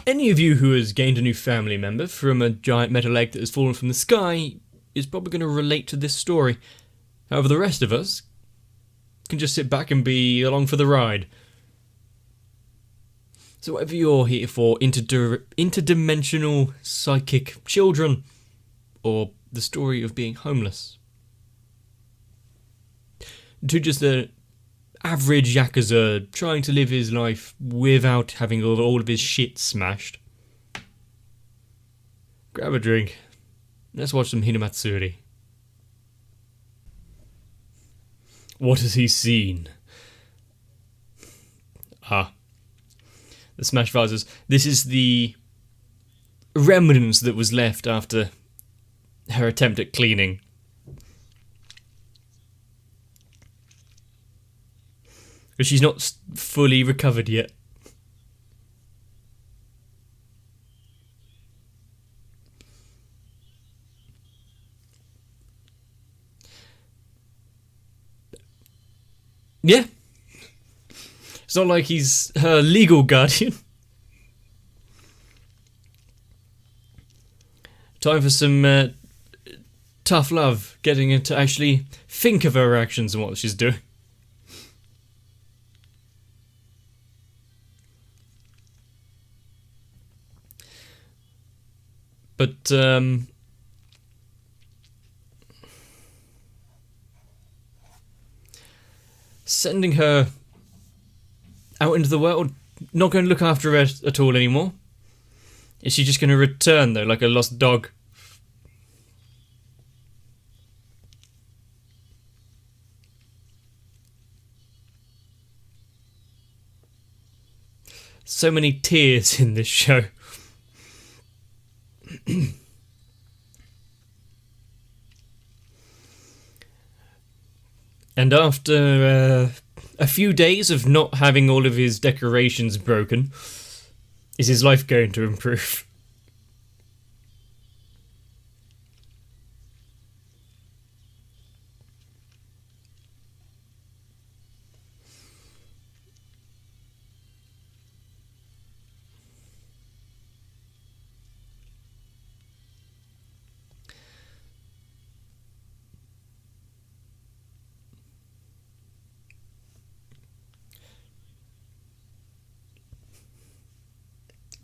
Any of you who has gained a new family member from a giant metal egg that has fallen from the sky is probably going to relate to this story. However, the rest of us can just sit back and be along for the ride. So whatever you're here for, interdimensional psychic children, or the story of being homeless, to just an average Yakuza trying to live his life without having all of his shit smashed, grab a drink. Let's watch some Hinamatsuri. What has he seen? The smashed vases. This is the remnants that was left after her attempt at cleaning. But she's not fully recovered yet. Yeah. It's not like he's her legal guardian. Time for some tough love, getting her to actually think of her actions and what she's doing. But, sending her out into the world, not going to look after her at all anymore. Is she just going to return, though, like a lost dog? So many tears in this show. And after a few days of not having all of his decorations broken, is his life going to improve?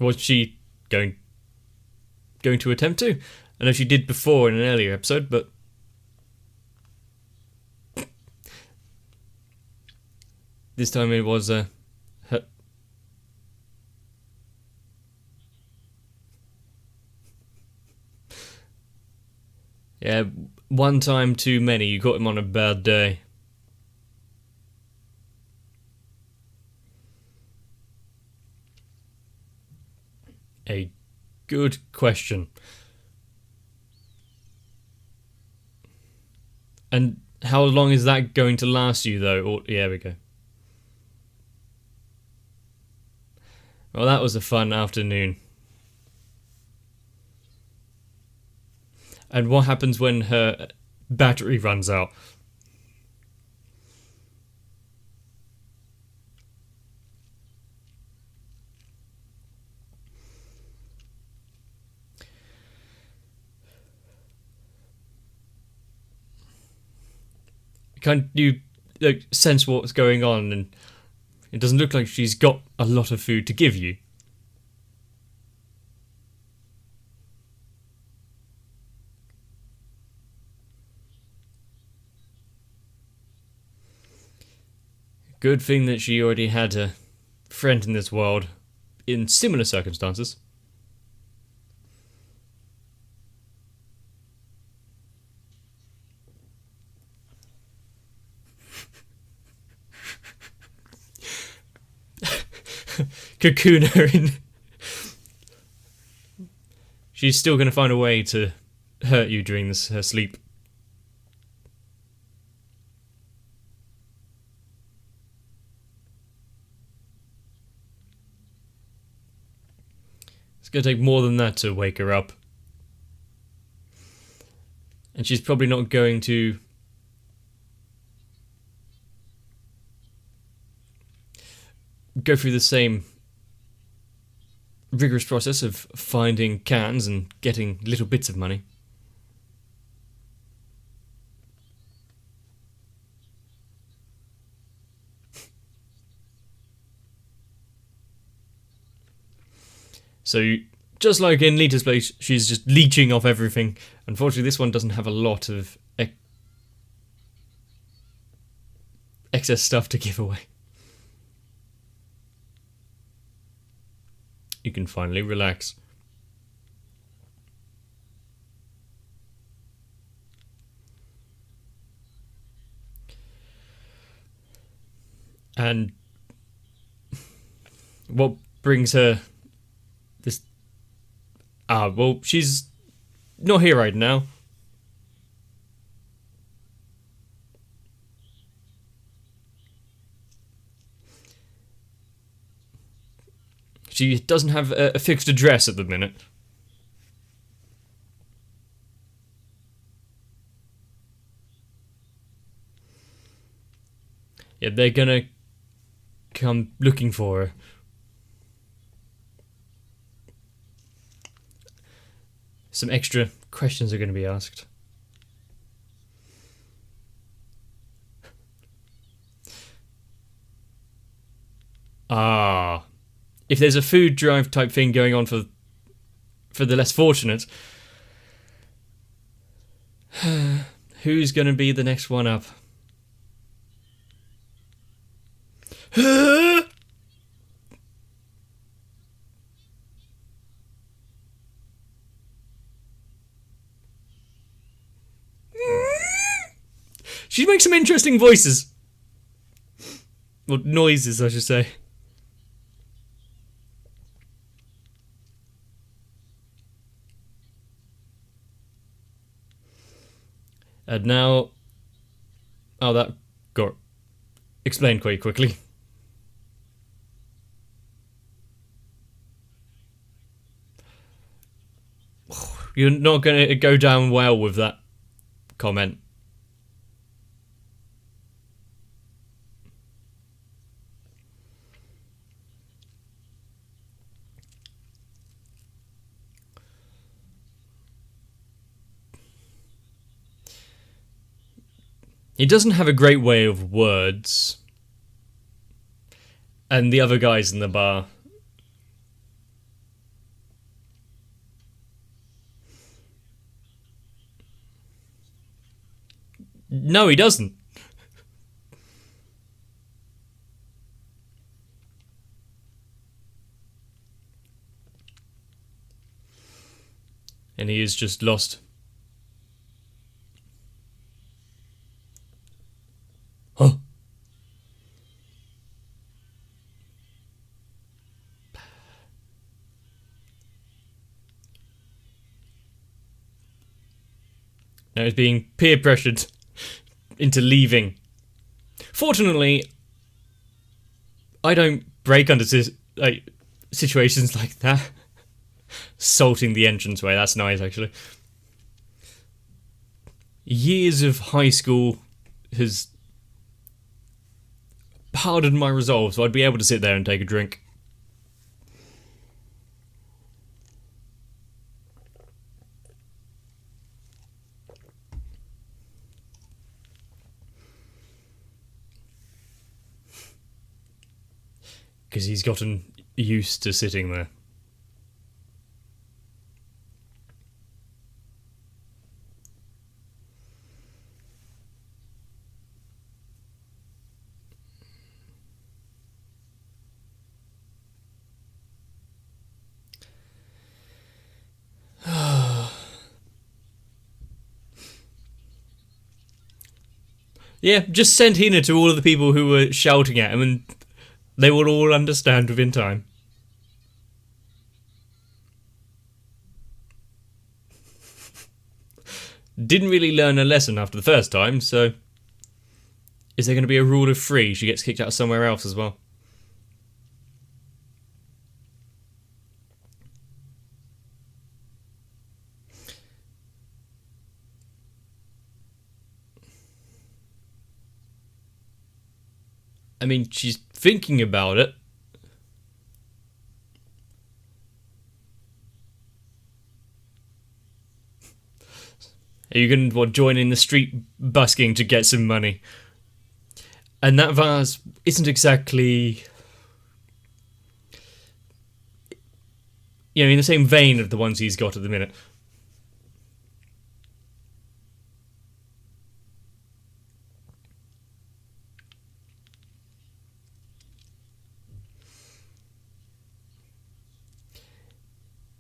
Was she going to attempt to? I know she did before in an earlier episode, but this time it was her. Yeah, one time too many. You caught him on a bad day. A good question. And how long is that going to last you, though? Or, yeah, there we go. Well, that was a fun afternoon. And what happens when her battery runs out? Can't you sense what's going on? And it doesn't look like she's got a lot of food to give you. Good thing that she already had a friend in this world in similar circumstances. Cocoon her in. She's still going to find a way to hurt you during her sleep. It's going to take more than that to wake her up. And she's probably not going to go through the same rigorous process of finding cans and getting little bits of money. So, just like in Lita's place, she's just leeching off everything. Unfortunately, this one doesn't have a lot of excess stuff to give away. You can finally relax. And what brings her this... well, she's not here right now. She doesn't have a fixed address at the minute. Yeah, they're gonna come looking for her. Some extra questions are going to be asked. If there's a food drive type thing going on for the less fortunate, who's going to be the next one up? She makes some interesting voices. Well, noises, I should say. And now... Oh, that got explained quite quickly. You're not going to go down well with that comment. He doesn't have a great way of words. And the other guys in the bar. No, he doesn't. And he is just lost. Huh? Now he's being peer pressured into leaving. Fortunately, I don't break under situations like that. Salting the entranceway, that's nice actually. Years of high school has hardened my resolve, so I'd be able to sit there and take a drink. Because he's gotten used to sitting there. Yeah, just send Hina to all of the people who were shouting at him and they will all understand within time. Didn't really learn a lesson after the first time, so... Is there going to be a rule of three? She gets kicked out somewhere else as well. I mean, she's thinking about it. Are you going to join in the street busking to get some money? And that vase isn't exactly, in the same vein of the ones he's got at the minute.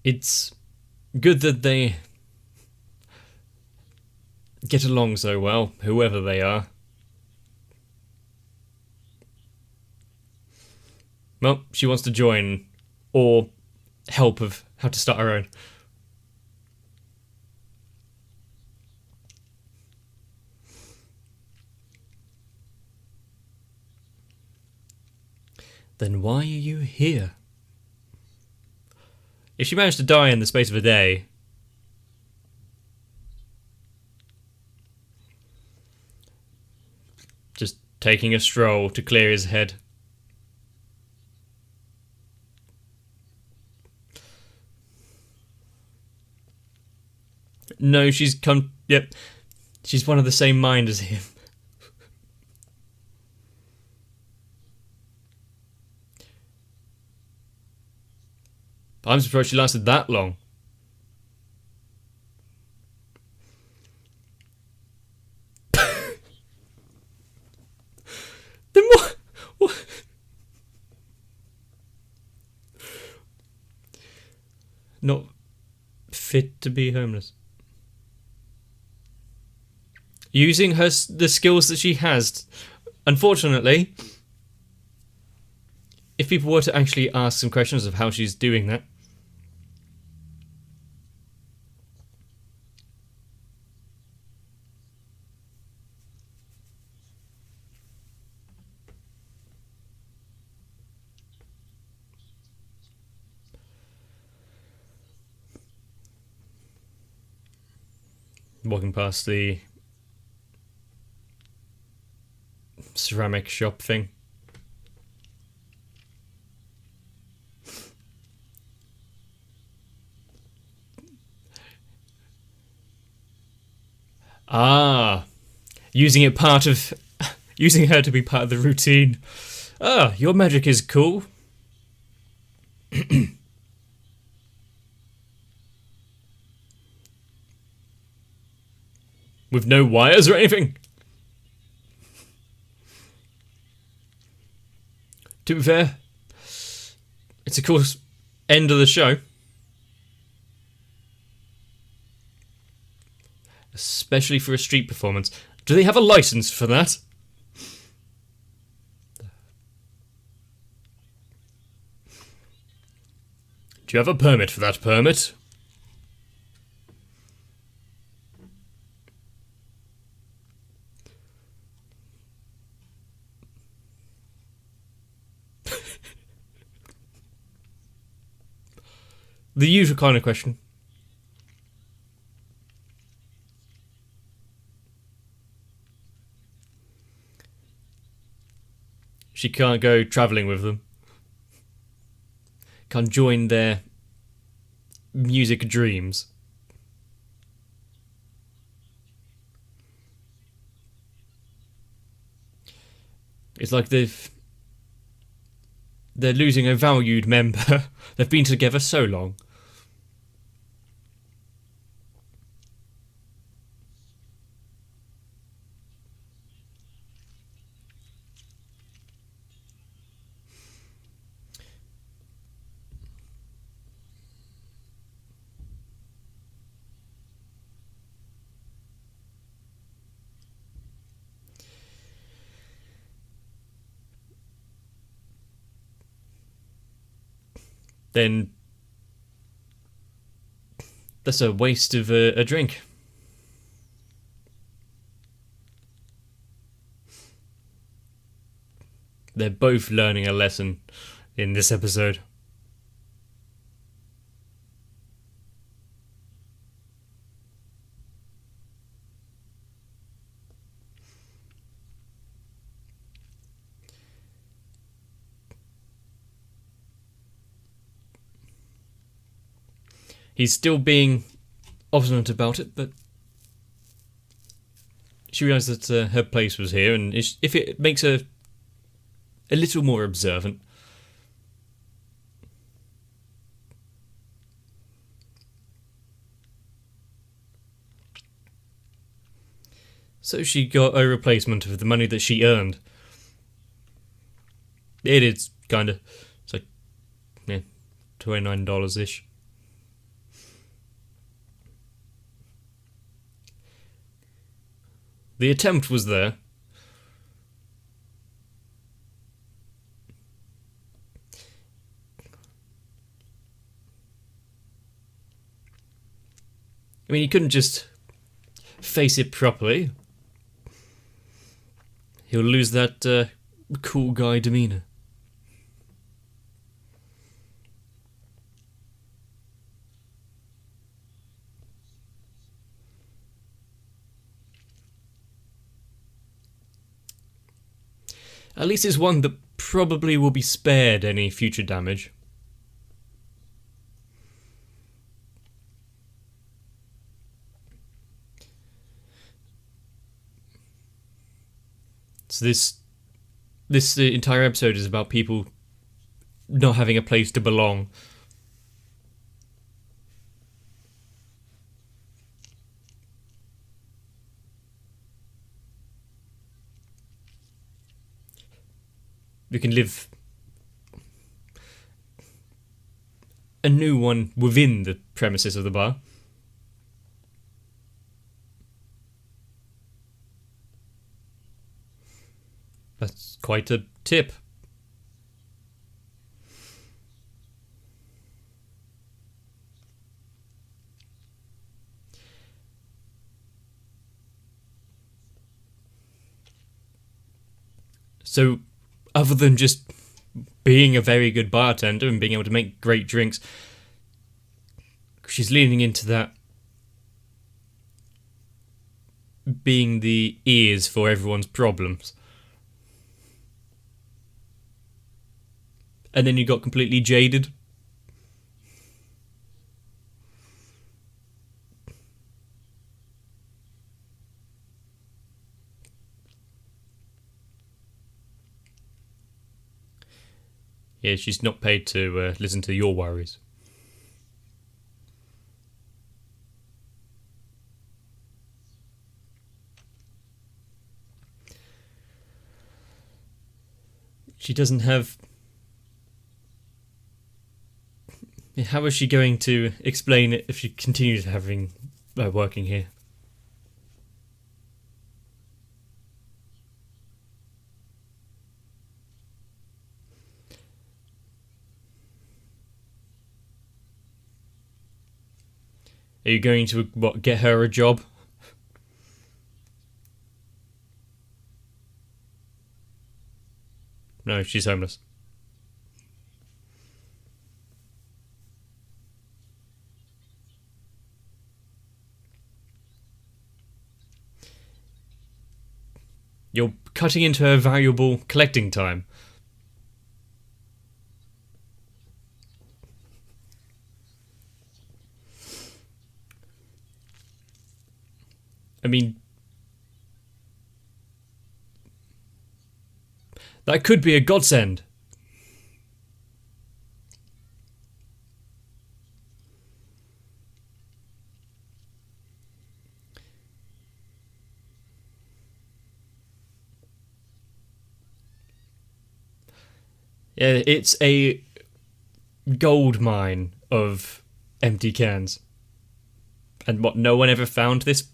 It's good that they get along so well, whoever they are. Well, she wants to join, or help of how to start her own. Then why are you here? If she managed to die in the space of a day, just taking a stroll to clear his head. No, she's come. Yep, she's one of the same mind as him. I'm surprised she lasted that long. Then what? Not fit to be homeless. Using the skills that she has. Unfortunately, if people were to actually ask some questions of how she's doing that. Walking past the ceramic shop thing. Using her to be part of the routine. Your magic is cool. With no wires or anything. To be fair, it's of course end of the show. Especially for a street performance. Do they have a license for that? Do you have a permit for that permit? The usual kind of question. She can't go travelling with them. Can't join their music dreams. It's like they're losing a valued member. They've been together so long. Then that's a waste of a drink. They're both learning a lesson in this episode. He's still being obstinate about it, but she realised that her place was here, and if it makes her a little more observant. So she got a replacement of the money that she earned. It is kind of, it's like, yeah, $29-ish. The attempt was there. I mean, you couldn't just face it properly. He'll lose that cool guy demeanour. At least it's one that probably will be spared any future damage. So this entire episode is about people not having a place to belong. You can live a new one within the premises of the bar. That's quite a tip. So, other than just being a very good bartender and being able to make great drinks, she's leaning into that being the ears for everyone's problems. And then you got completely jaded. Yeah, she's not paid to listen to your worries. She doesn't have... How is she going to explain it if she continues having working here? Are you going to get her a job? No, she's homeless. You're cutting into her valuable collecting time. I mean, that could be a godsend. Yeah, it's a gold mine of empty cans. And what, no one ever found this?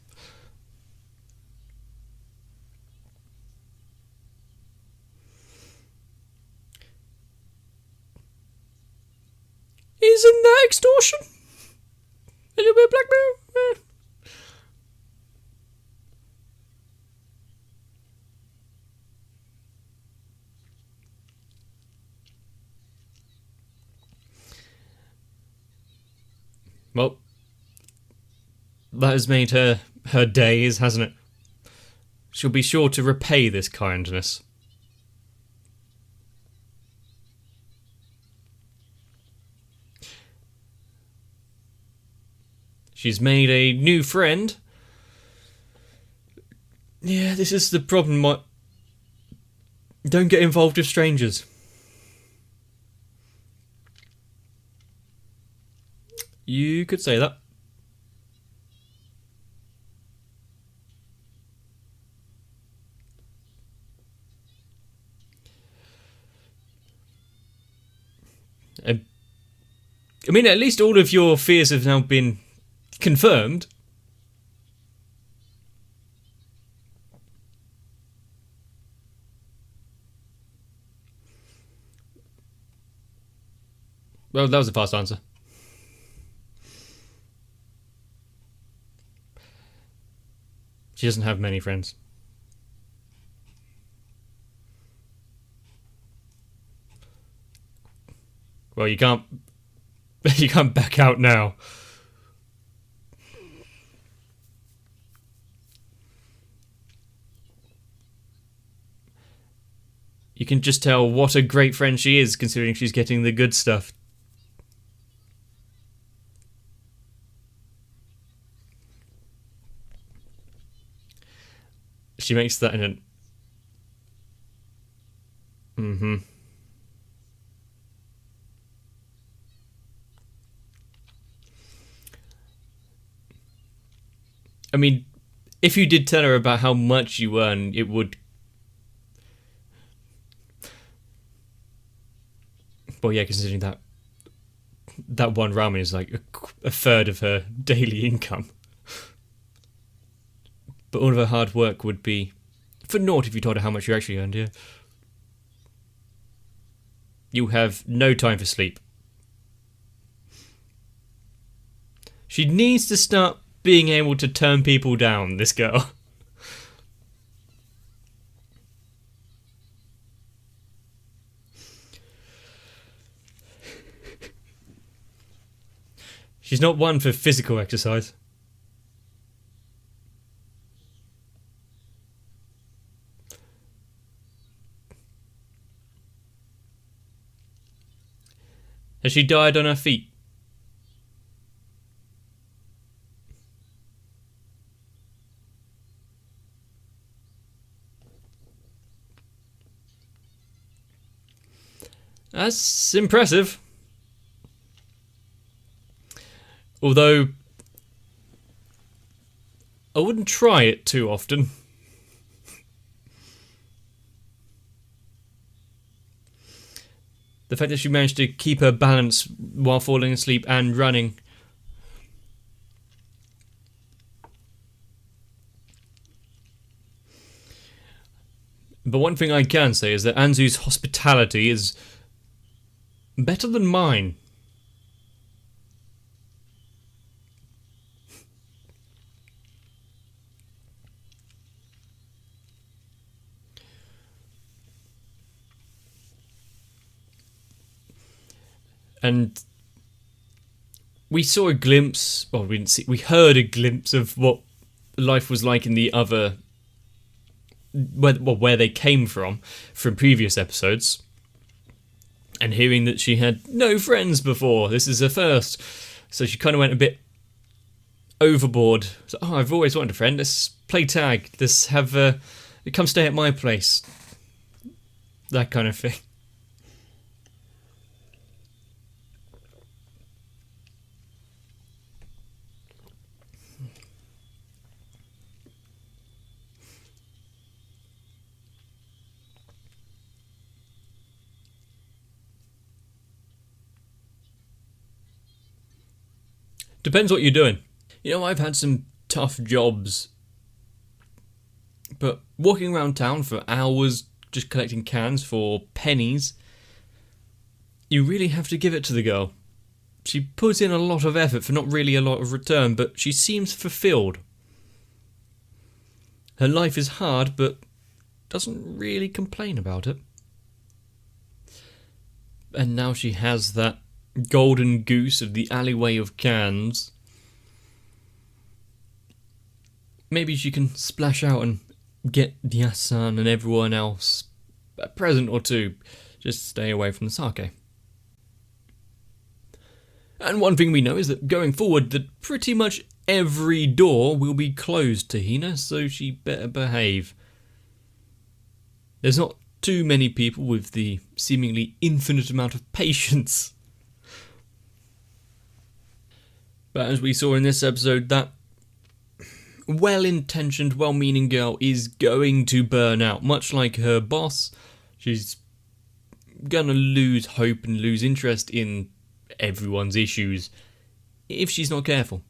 Isn't that extortion? A little bit of blackmail? Well, that has made her days, hasn't it? She'll be sure to repay this kindness. She's made a new friend. Yeah, this is the problem. Don't get involved with strangers. You could say that. I mean, at least all of your fears have now been confirmed. Well, that was a fast answer. She doesn't have many friends. Well, you can't back out now. You can just tell what a great friend she is, considering she's getting the good stuff. She makes that in an... Mm-hmm. I mean, if you did tell her about how much you earn, it would... Well, yeah, considering that one ramen is like a third of her daily income. But all of her hard work would be for naught if you told her how much you actually earned, yeah. You have no time for sleep. She needs to start being able to turn people down, this girl. She's not one for physical exercise. Has she died on her feet? That's impressive. Although, I wouldn't try it too often. The fact that she managed to keep her balance while falling asleep and running. But one thing I can say is that Anzu's hospitality is better than mine. And we saw a glimpse, well, we didn't see, we heard a glimpse of what life was like in the other, where they came from previous episodes. And hearing that she had no friends before, this is her first. So she kind of went a bit overboard. So, I've always wanted a friend, let's play tag, let's have, come stay at my place. That kind of thing. Depends what you're doing. You know, I've had some tough jobs, but walking around town for hours just collecting cans for pennies, you really have to give it to the girl. She puts in a lot of effort for not really a lot of return, but she seems fulfilled. Her life is hard, but doesn't really complain about it. And now she has that golden goose of the alleyway of cans. Maybe she can splash out and get Yasan and everyone else a present or two. Just stay away from the sake. And one thing we know is that going forward, that pretty much every door will be closed to Hina, so she better behave. There's not too many people with the seemingly infinite amount of patience. But as we saw in this episode, that well-intentioned, well-meaning girl is going to burn out. Much like her boss, she's gonna lose hope and lose interest in everyone's issues if she's not careful.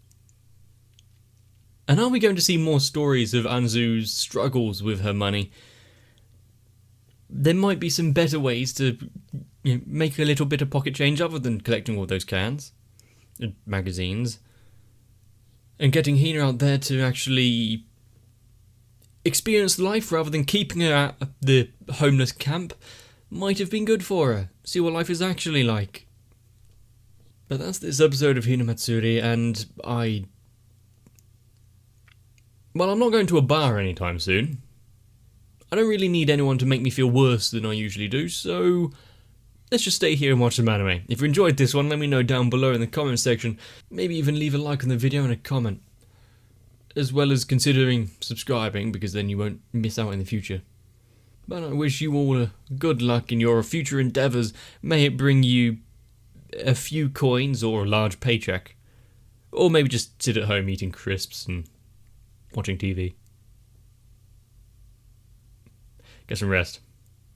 And are we going to see more stories of Anzu's struggles with her money? There might be some better ways to make a little bit of pocket change other than collecting all those cans and magazines. And getting Hina out there to actually experience life rather than keeping her at the homeless camp might have been good for her. See what life is actually like. But that's this episode of Hinamatsuri, and I'm not going to a bar anytime soon. I don't really need anyone to make me feel worse than I usually do, so let's just stay here and watch some anime. If you enjoyed this one, let me know down below in the comment section. Maybe even leave a like on the video and a comment. As well as considering subscribing, because then you won't miss out in the future. But I wish you all good luck in your future endeavours. May it bring you a few coins or a large paycheck. Or maybe just sit at home eating crisps and watching TV. Get some rest.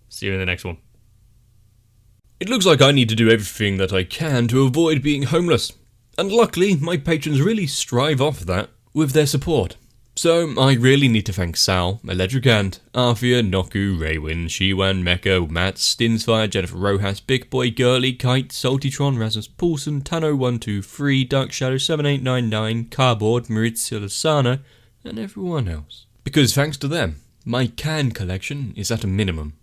See you in the next one. It looks like I need to do everything that I can to avoid being homeless. And luckily, my patrons really strive off that with their support. So I really need to thank Sal, Electricant, Arthia, Noku, Raywin, Shiwan, Mecha, Matt, Stinsfire, Jennifer Rojas, Big Boy, Girly, Kite, Saltytron, Rasmus Paulson, Tano123, Dark Shadow 7899, Cardboard, Maurizio Lasana, and everyone else. Because thanks to them, my can collection is at a minimum.